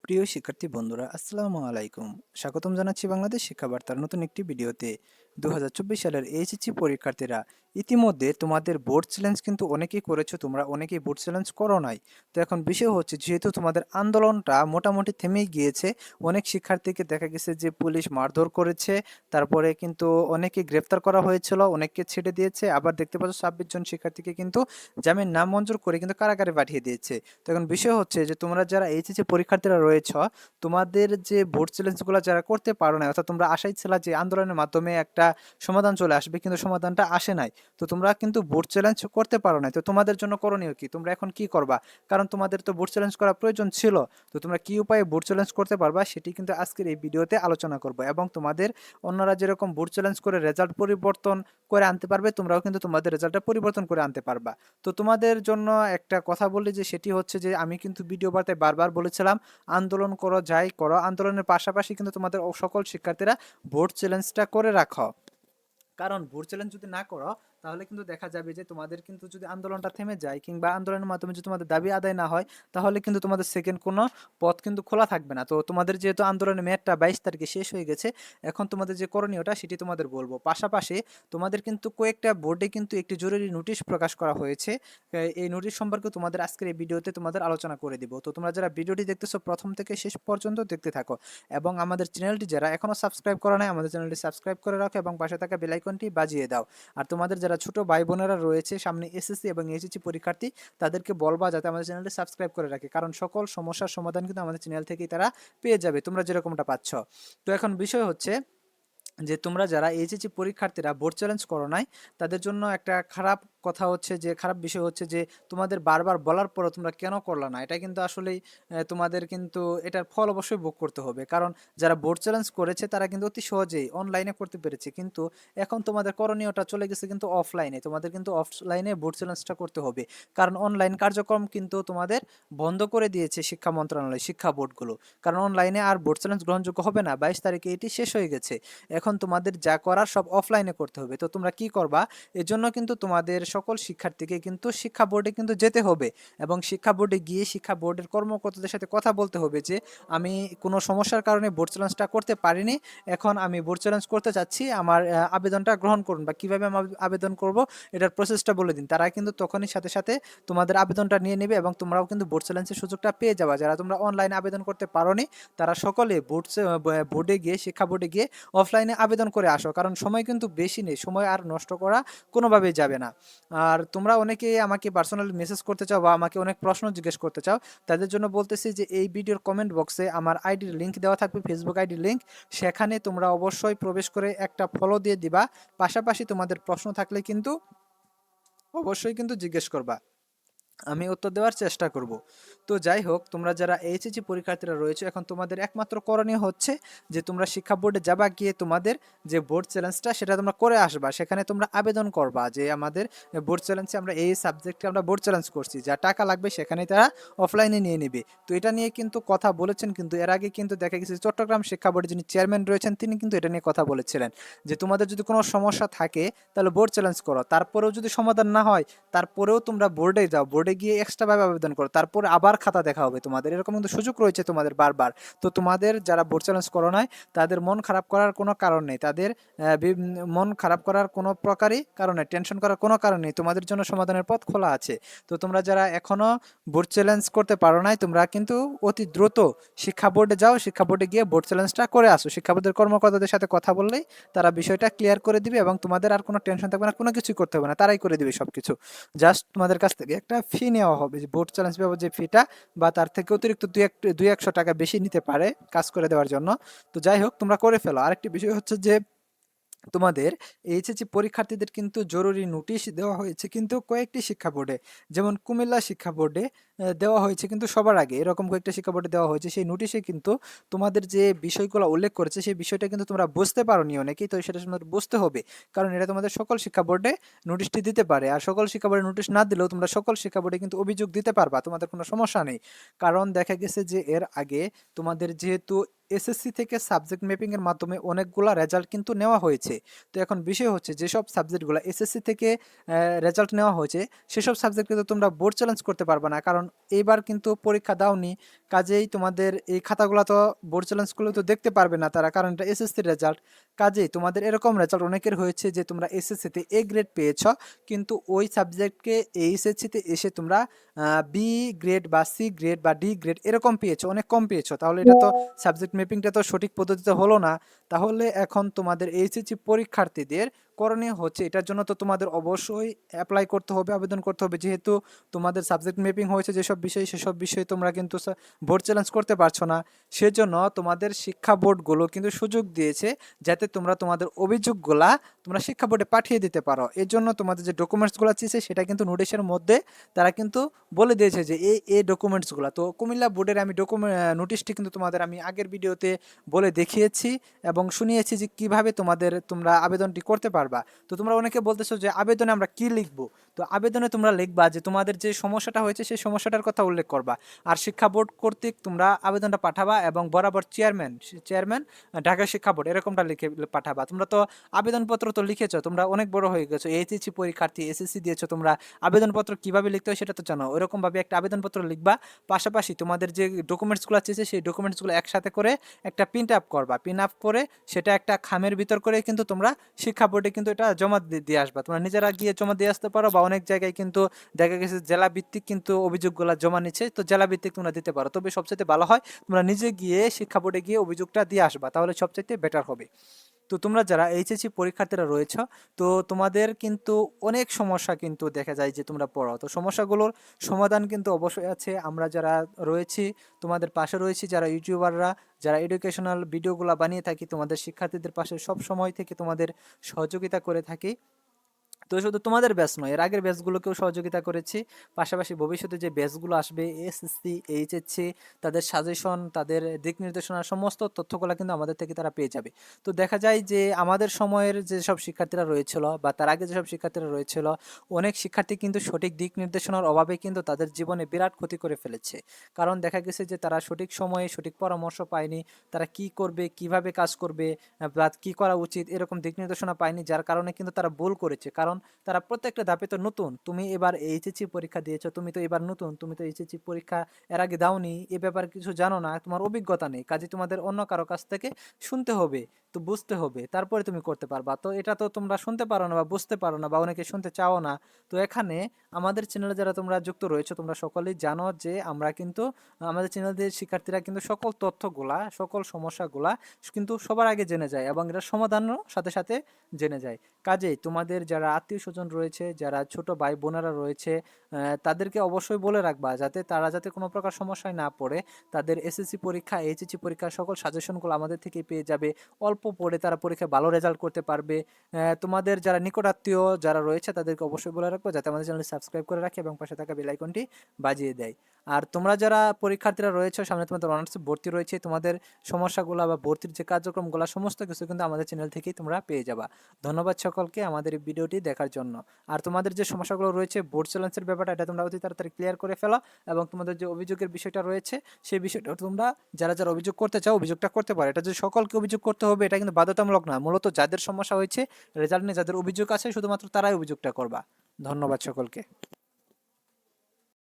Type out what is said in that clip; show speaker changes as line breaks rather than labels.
প্রিয় শিক্ষার্থী বন্ধুরা, আসসালামু আলাইকুম। স্বাগতম জানাচ্ছি বাংলাদেশ শিক্ষা বার্তার নতুন একটি ভিডিওতে। 2024 সালের এইচএসসি পরীক্ষার্থীরা, ইতিমধ্যে তোমাদের বোর্ড চ্যালেঞ্জ কিন্তু অনেকেই করেছো, তোমরা অনেকেই বোর্ড চ্যালেঞ্জ করো নাই। তো এখন বিষয় হচ্ছে, যেহেতু তোমাদের আন্দোলনটা মোটামুটি থেমেই গিয়েছে, অনেক শিক্ষার্থীকে দেখা গেছে যে পুলিশ মারধর করেছে, তারপরে কিন্তু অনেকে গ্রেফতার করা হয়েছিল, অনেককে ছেড়ে দিয়েছে, আবার দেখতে পাচ্ছ 26 জন শিক্ষার্থীকে কিন্তু জামিন নামঞ্জুর করে কিন্তু কারাগারে পাঠিয়ে দিয়েছে। তো এখন বিষয় হচ্ছে যে তোমরা যারা এইচএসসি পরীক্ষার্থীরা রয়েছ, তোমাদের যে বোর্ড চ্যালেঞ্জগুলো যারা করতে পারো না, অর্থাৎ তোমরা আশাই ছিল যে আন্দোলনের মাধ্যমে একটা সমাধান চলে আসবে, কিন্তু সমাধানটা আসে নাই। তো তোমরা কিন্তু বোর্ড চ্যালেঞ্জ করতে পারো না। তো তোমাদের জন্য করণীয় কি, তোমরা এখন কি করবা? কারণ তোমাদের তো বোর্ড চ্যালেঞ্জ করা প্রয়োজন ছিল। তো তোমরা কি উপায়ে বোর্ড চ্যালেঞ্জ করতে পারবা সেটি কিন্তু আজকের এই ভিডিওতে আলোচনা করবো, এবং তোমাদের অন্যরা যেরকম বোর্ড চ্যালেঞ্জ করে রেজাল্ট পরিবর্তন করে আনতে পারবে, তোমরাও কিন্তু তোমাদের রেজাল্টটা পরিবর্তন করে আনতে পারবা। তো তোমাদের জন্য একটা কথা বলি, যে সেটি হচ্ছে যে আমি কিন্তু ভিডিও বার্তায় বারবার বলেছিলাম, আন্দোলন করো, যাই করো, আন্দোলনের পাশাপাশি কিন্তু তোমাদের সকল শিক্ষার্থীরা বোর্ড চ্যালেঞ্জটা করে রাখো। কারণ বোর্ড চ্যালেঞ্জ যদি না করো, তাহলে কিন্তু দেখা যাবে যে তোমাদের কিন্তু যদি আন্দোলনটা থেমে যায়, কিংবা আন্দোলনের মাধ্যমে যদি তোমাদের দাবি আদায় না হয়, তাহলে কিন্তু তোমাদের সেকেন্ড কোনো পথ কিন্তু খোলা থাকবে না। তো তোমাদের যেহেতু আন্দোলনের মেয়াদটা 22 তারিখে শেষ হয়ে গেছে, এখন তোমাদের যে করণীয়টা সেটি তোমাদের বলবো। পাশাপাশি তোমাদের কিন্তু কয়েকটা বোর্ডে কিন্তু একটি জরুরি নোটিশ প্রকাশ করা হয়েছে। এই নোটিশ সম্পর্কে তোমাদের আজকের এই ভিডিওতে তোমাদের আলোচনা করে দিব। তো তোমরা যারা ভিডিওটি দেখতেছো, প্রথম থেকে শেষ পর্যন্ত দেখতে থাকো, এবং আমাদের চ্যানেলটি যারা এখনো সাবস্ক্রাইব করা নাই, আমাদের চ্যানেলটি সাবস্ক্রাইব করে রাখো এবং পাশে থাকা বেল আইকনটি বাজিয়ে দাও। আর তোমাদের যারা ছোট ভাই বোনেরা রয়েছে, সামনে এসএসসি এবং এইচএসসি পরীক্ষার্থী, তাদেরকে বলবা যাতে আমাদের চ্যানেলটি সাবস্ক্রাইব করে রাখে, কারণ সকল সমস্যার সমাধান কিন্তু আমাদের চ্যানেল থেকেই তারা পেয়ে যাবে, তোমরা যেরকমটা পাচ্ছ। তো এখন বিষয় হচ্ছে যে তোমরা যারা এইচএসসি পরীক্ষার্থীরা বোর্ড চ্যালেঞ্জ করো নাই, তাদের জন্য একটা খারাপ কথা হচ্ছে, যে খারাপ বিষয় হচ্ছে যে তোমাদের বারবার বলার পরও তোমরা কেন করলা না, এটা কিন্তু আসলেই তোমাদের কিন্তু এটার ফল অবশ্যই ভোগ করতে হবে। কারণ যারা বোর্ড চ্যালেঞ্জ করেছে তারা কিন্তু অতি সহজেই অনলাইনে করতে পেরেছে, কিন্তু এখন তোমাদের করণীয়টা চলে গেছে কিন্তু অফলাইনে। তোমাদের কিন্তু অফলাইনে বোর্ড চ্যালেঞ্জটা করতে হবে, কারণ অনলাইন কার্যক্রম কিন্তু তোমাদের বন্ধ করে দিয়েছে শিক্ষা মন্ত্রণালয়, শিক্ষা বোর্ডগুলো। কারণ অনলাইনে আর বোর্ড চ্যালেঞ্জ গ্রহণযোগ্য হবে না, 22 তারিখে এটি শেষ হয়ে গেছে। এখন তোমাদের যা করার সব অফলাইনে করতে হবে। তো তোমরা কি করবা? এজন্য কিন্তু তোমাদের সকল শিক্ষার্থীকে কিন্তু শিক্ষা বোর্ডে কিন্তু যেতে হবে, এবং শিক্ষা বোর্ডে গিয়ে শিক্ষা বোর্ডের কর্মকর্তাদের সাথে কথা বলতে হবে যে আমি কোনো সমস্যার কারণে বোর্ড চ্যালেঞ্জটা করতে পারিনি, এখন আমি বোর্ড চ্যালেঞ্জ করতে চাচ্ছি, আমার আবেদনটা গ্রহণ করুন, বা কিভাবে আমি আবেদন করব এটার প্রসেসটা বলে দিন। তারা কিন্তু তখনই সাথে সাথে তোমাদের আবেদনটা নিয়ে নেবে, এবং তোমরাও কিন্তু বোর্ড চ্যালেঞ্জের সুযোগটা পেয়ে যাবা। যারা তোমরা অনলাইনে আবেদন করতে পারোনি, তারা সকলে বোর্ডে গিয়ে, শিক্ষা বোর্ডে গিয়ে অফলাইনে আবেদন করে আসো, কারণ সময় কিন্তু বেশি নেই, সময় আর নষ্ট করা কোনোভাবেই যাবে না। আর তোমরা অনেকে আমাকে পার্সোনালি মেসেজ করতে চাও, বা আমাকে অনেক প্রশ্ন জিজ্ঞেস করতে চাও, তাদের জন্য বলতেছি যে এই ভিডিওর কমেন্ট বক্সে আমার আইডির লিঙ্ক দেওয়া থাকবে, ফেসবুক আইডির লিঙ্ক। সেখানে তোমরা অবশ্যই প্রবেশ করে একটা ফলো দিয়ে দিবা। পাশাপাশি তোমাদের প্রশ্ন থাকলে কিন্তু অবশ্যই কিন্তু জিজ্ঞেস করবা, আমি উত্তর দেওয়ার চেষ্টা করব। তো যাই হোক, তোমরা যারা এইচএসসি পরীক্ষার্থীরা রয়েছে, এখন তোমাদের একমাত্র করণীয় হচ্ছে যে তোমরা শিক্ষা বোর্ডে যাবা, গিয়ে তোমাদের যে বোর্ড চ্যালেঞ্জটা সেটা তোমরা করে আসবা। সেখানে তোমরা আবেদন করবা যে আমাদের বোর্ড চ্যালেঞ্জে আমরা এই সাবজেক্টে আমরা বোর্ড চ্যালেঞ্জ করছি, যা টাকা লাগবে সেখানে তারা অফলাইনে নিয়ে নেবে। তো এটা নিয়ে কিন্তু কথা বলেছেন, কিন্তু এর আগে কিন্তু দেখা গেছে চট্টগ্রাম শিক্ষা বোর্ডের যিনি চেয়ারম্যান রয়েছেন, তিনি কিন্তু এটা নিয়ে কথা বলেছিলেন যে তোমাদের যদি কোনো সমস্যা থাকে তাহলে বোর্ড চ্যালেঞ্জ করো, তারপরেও যদি সমাধান না হয়, তারপরেও তোমরা বোর্ডে যাও, বোর্ডে গিয়ে এক্সট্রাভাবে আবেদন করো, তারপর আবার খাতা দেখা হবে তোমাদের, এরকম কিন্তু সুযোগ রয়েছে তোমাদের বারবার। তো তোমাদের যারা বোর্ড চ্যালেঞ্জ করো নাই, তাদের মন খারাপ করার কোনো কারণ নেই, তাদের মন খারাপ করার কোনো প্রকারই কারণ নেই, টেনশন করার কোনো কারণ নেই, তোমাদের জন্য সমাধানের পথ খোলা আছে। তো তোমরা যারা এখনো বোর্ড চ্যালেঞ্জ করতে পারো নাই, তোমরা কিন্তু অতি দ্রুত শিক্ষা বোর্ডে যাও, শিক্ষা বোর্ডে গিয়ে বোর্ড চ্যালেঞ্জটা করে আসো। শিক্ষা বোর্ডের কর্মকর্তাদের সাথে কথা বললেই তারা বিষয়টা ক্লিয়ার করে দিবে, এবং তোমাদের আর কোনো টেনশন থাকবে না, কোনো কিছুই করতে হবে না, তারাই করে দিবে সবকিছু। জাস্ট তোমাদের কাছ থেকে একটা ফি নেওয়া হবে, যে বোর্ড চ্যালেঞ্জ পাবো যে ফিটা, বা তার থেকে অতিরিক্ত দুই একশো টাকা বেশি নিতে পারে কাজ করে দেওয়ার জন্য। তো যাই হোক, তোমরা করে ফেলো। আরেকটি বিষয় হচ্ছে যে তোমাদের এইচএসসি পরীক্ষার্থীদের কিন্তু জরুরি নোটিশ দেওয়া হয়েছে কিন্তু কয়েকটি শিক্ষা বোর্ডে, যেমন কুমিল্লা শিক্ষা বোর্ডে দেওয়া হয়েছে কিন্তু সবার আগে, এরকম কয়েকটা শিক্ষা বোর্ডে দেওয়া হয়েছে। সেই নোটিশে কিন্তু তোমাদের যে বিষয়গুলো উল্লেখ করেছে, সেই বিষয়টা কিন্তু তোমরা বুঝতে পারোনি অনেকেই, তো সেটা তোমাদের বুঝতে হবে, কারণ এটা তোমাদের সকল শিক্ষা বোর্ডে নোটিশটি দিতে পারে। আর সকল শিক্ষা বোর্ডে নোটিশ না দিলেও তোমরা সকল শিক্ষা বোর্ডে কিন্তু অভিযোগ দিতে পারবা, তোমাদের কোনো সমস্যা নেই। কারণ দেখা গেছে যে এর আগে তোমাদের যেহেতু এসএসসি থেকে সাবজেক্ট ম্যাপিং এর মাধ্যমে অনেকগুলা রেজাল্ট কিন্তু নেওয়া হয়েছে। তো এখন বিষয় হচ্ছে, যেসব সাবজেক্টগুলো এসএসসি থেকে রেজাল্ট নেওয়া হয়েছে, সেসব সাবজেক্টে তো তোমরা বোর্ড চ্যালেঞ্জ করতে পারবে না, কারণ এইবার কিন্তু পরীক্ষা দাওনি, কাজেই তোমাদের এই খাতাগুলো তো বোর্ড চ্যালেঞ্জগুলো তো দেখতে পারবে না তারা, কারণ এটা এসএসসির রেজাল্ট। কাজেই তোমাদের এরকম রেজাল্ট অনেকের হয়েছে যে তোমরা এসএসসিতে এ গ্রেড পেয়েছ, কিন্তু ওই সাবজেক্টকে এইচএসসিতে এসে তোমরা বি গ্রেড বা সি গ্রেড বা ডি গ্রেড এরকম পেয়েছো, অনেক কম পেয়েছো। তাহলে এটা তো সাবজেক্ট ম্যাপিংটা তো সঠিক পদ্ধতিতে হলো না। তাহলে এখন তোমাদের এইচএসসি পরীক্ষার্থীদের করণীয় হচ্ছে, এটার জন্য তো তোমাদের অবশ্যই অ্যাপ্লাই করতে হবে, আবেদন করতে হবে, যেহেতু তোমাদের সাবজেক্ট ম্যাপিং হয়েছে যেসব বিষয়, সেসব বিষয়ে তোমরা কিন্তু বোর্ড চ্যালেঞ্জ করতে পারছো না। সেজন্য তোমাদের শিক্ষা বোর্ডগুলো কিন্তু সুযোগ দিয়েছে যাতে তোমরা তোমাদের অভিযোগগুলা তোমরা শিক্ষা বোর্ডে পাঠিয়ে দিতে পারো। এর জন্য তোমাদের যে ডকুমেন্টসগুলো চেয়েছে সেটা কিন্তু নোটিশের মধ্যে তারা কিন্তু বলে দিয়েছে যে এই ডকুমেন্টসগুলো। তো কুমিল্লা বোর্ডের আমি নোটিশটি কিন্তু তোমাদের আমি আগের ভিডিওতে বলে দেখিয়েছি এবং শুনিয়েছি যে কিভাবে তোমরা আবেদনটি করতে পারবা। তো তোমরা অনেকে বলতেছো যে আবেদনে আমরা কি লিখবো। তো আবেদনে তোমরা লিখবা যে তোমাদের যে সমস্যাটা হয়েছে সেই সমস্যাটার কথা উল্লেখ করবা, আর শিক্ষা বোর্ড কর্তৃক তোমরা আবেদনটা পাঠাবা এবং বরাবর চেয়ারম্যান ঢাকা শিক্ষা বোর্ড এরকমটা লিখে পাঠাবা। তোমরা তো আবেদনপত্র তো লিখেছো, তোমরা অনেক বড় হয়ে গেছো, এইচএসসি পরীক্ষার্থী, এসএসসি দিয়েছো, তোমরা আবেদনপত্র কিভাবে লিখতে হয় সেটা তো জানো। ওইরকমভাবে একটা আবেদনপত্র লিখবা, পাশাপাশি তোমাদের যে ডকুমেন্টসগুলো চেয়েছে সেই ডকুমেন্টসগুলো একসাথে করে একটা প্রিন্ট আপ করবা, প্রিন্ট আপ করে সেটা একটা খামের ভিতর করে কিন্তু তোমরা শিক্ষা বোর্ডে কিন্তু এটা জমা দিয়ে আসবা। তোমরা নিজেরা গিয়ে জমা দিয়ে আসতে পারো, বা অনেক জায়গায় কিন্তু দেখা গেছে জেলা ভিত্তিক কিন্তু অভিযোগগুলো জমা নিচ্ছে, তো জেলা ভিত্তিক তোমরা দিতে পারো। তবে সবচেয়ে ভালো হয় তোমরা নিজে গিয়ে শিক্ষা বোর্ডে গিয়ে অভিযোগটা দিয়ে আসবা, তাহলে সবচেয়ে বেটার হবে। তো তোমরা যারা এইচএসসি পরীক্ষার্থীরা রয়েছ, তো তোমাদের কিন্তু অনেক সমস্যা কিন্তু দেখা যায় যে তোমরা পড়ো, তো সমস্যাগুলোর সমাধান কিন্তু অবশ্যই আছে। আমরা যারা রয়েছি তোমাদের পাশে রয়েছি, যারা ইউটিউবাররা, যারা এডুকেশনাল ভিডিওগুলো বানিয়ে থাকি, তোমাদের শিক্ষার্থীদের পাশে সব সময় থেকে তোমাদের সহযোগিতা করে থাকি। তো শুধু তোমাদের ব্যাচ নয়, এর আগের ব্যাচগুলোকেও সহযোগিতা করেছি, পাশাপাশি ভবিষ্যতে যে ব্যাচগুলো আসবে এসএসসি, এইচএসসি, তাদের সাজেশন, তাদের দিক নির্দেশনা, সমস্ত তথ্যগুলো কিন্তু আমাদের থেকে তারা পেয়ে যাবে। তো দেখা যায় যে আমাদের সময়ের যেসব শিক্ষার্থীরা রয়েছিল বা তার আগে যেসব শিক্ষার্থীরা রয়েছিল, অনেক শিক্ষার্থী কিন্তু সঠিক দিক নির্দেশনার অভাবে কিন্তু তাদের জীবনে বিরাট ক্ষতি করে ফেলেছে। কারণ দেখা গেছে যে তারা সঠিক সময়ে সঠিক পরামর্শ পায়নি, তারা কি করবে, কিভাবে কাজ করবে, বা কি করা উচিত এরকম দিক নির্দেশনা পায়নি, যার কারণে কিন্তু তারা ভুল করেছে। কারণ তারা প্রত্যেকটা ধাপে তো নতুন। তুমি এবার এইচএসসি পরীক্ষা দিয়েছো, তুমি তো এবার নতুন, তুমি তো এইচএসসি পরীক্ষা এর আগে দাওনি, এ ব্যাপারে কিছু জানো না, তোমার অভিজ্ঞতা নেই, কাজে তোমাদের অন্য কারো কাছ থেকে শুনতে হবে, তো বুঝতে হবে, তারপরে তুমি করতে পারবা। তো এটা তো তোমরা শুনতে পারো না বা বুঝতে পারো না, বা অনেকে শুনতে চাও না। তো এখানে আমাদের চ্যানেলে যারা তোমরা যুক্ত রয়েছো, তোমরা সকলেই জানো যে আমরা কিন্তু আমাদের চ্যানেল দিয়ে শিক্ষার্থীরা কিন্তু সকল তথ্যগুলা, সকল সমস্যাগুলা কিন্তু সবার আগে জেনে যায় এবং এটার সমাধানও সাথে সাথে জেনে যায়। কাজেই তোমাদের যারা আত্মীয় স্বজন রয়েছে, যারা ছোট ভাই বোনেরা রয়েছে, তাদেরকে অবশ্যই বলে রাখবা যাতে তারা যাতে কোনো প্রকার সমস্যায় না পড়ে। তাদের এসএসসি পরীক্ষা, এইচএসসি পরীক্ষার সকল সাজেশনগুলো আমাদের থেকে পেয়ে যাবে। অল্প পড়ে তারা পরীক্ষায় ভালো রেজাল্ট করতে পারবে। তোমাদের যারা নিকট আত্মীয় যারা রয়েছে তাদেরকে অবশ্যই বলে রাখবো যাতে আমাদের চ্যানেলটি সাবস্ক্রাইব করে রাখে এবং পাশে থাকা বেল আইকনটি বাজিয়ে দেয়। আর তোমরা যারা পরীক্ষার্থীরা রয়েছে, সামনে তোমাদের অনার্সে ভর্তি রয়েছে, তোমাদের সমস্যাগুলো বা ভর্তির যে কার্যক্রমগুলো সমস্ত কিছু কিন্তু আমাদের চ্যানেল থেকেই তোমরা পেয়ে যাবা। ধন্যবাদ সকলকে আমাদের এই ভিডিওটি দেখার জন্য। আর তোমাদের যে সমস্যাগুলো রয়েছে বোর্ড চ্যালেঞ্জের ব্যাপারটা, এটা তোমরা অতি তাড়াতাড়ি ক্লিয়ার করে ফেলো, এবং তোমাদের যে অভিযোগের বিষয়টা রয়েছে সেই বিষয়টা তোমরা যারা যারা অভিযোগ করতে চাও অভিযোগটা করতে পারো। এটা যে সকলকে অভিযোগ করতে হবে এটা কিন্তু বাধ্যতামূলক না, মূলত যাদের সমস্যা হয়েছে, রেজাল্ট নিয়ে যাদের অভিযোগ আছে শুধুমাত্র তারাই অভিযোগটা করবা। ধন্যবাদ সকলকে।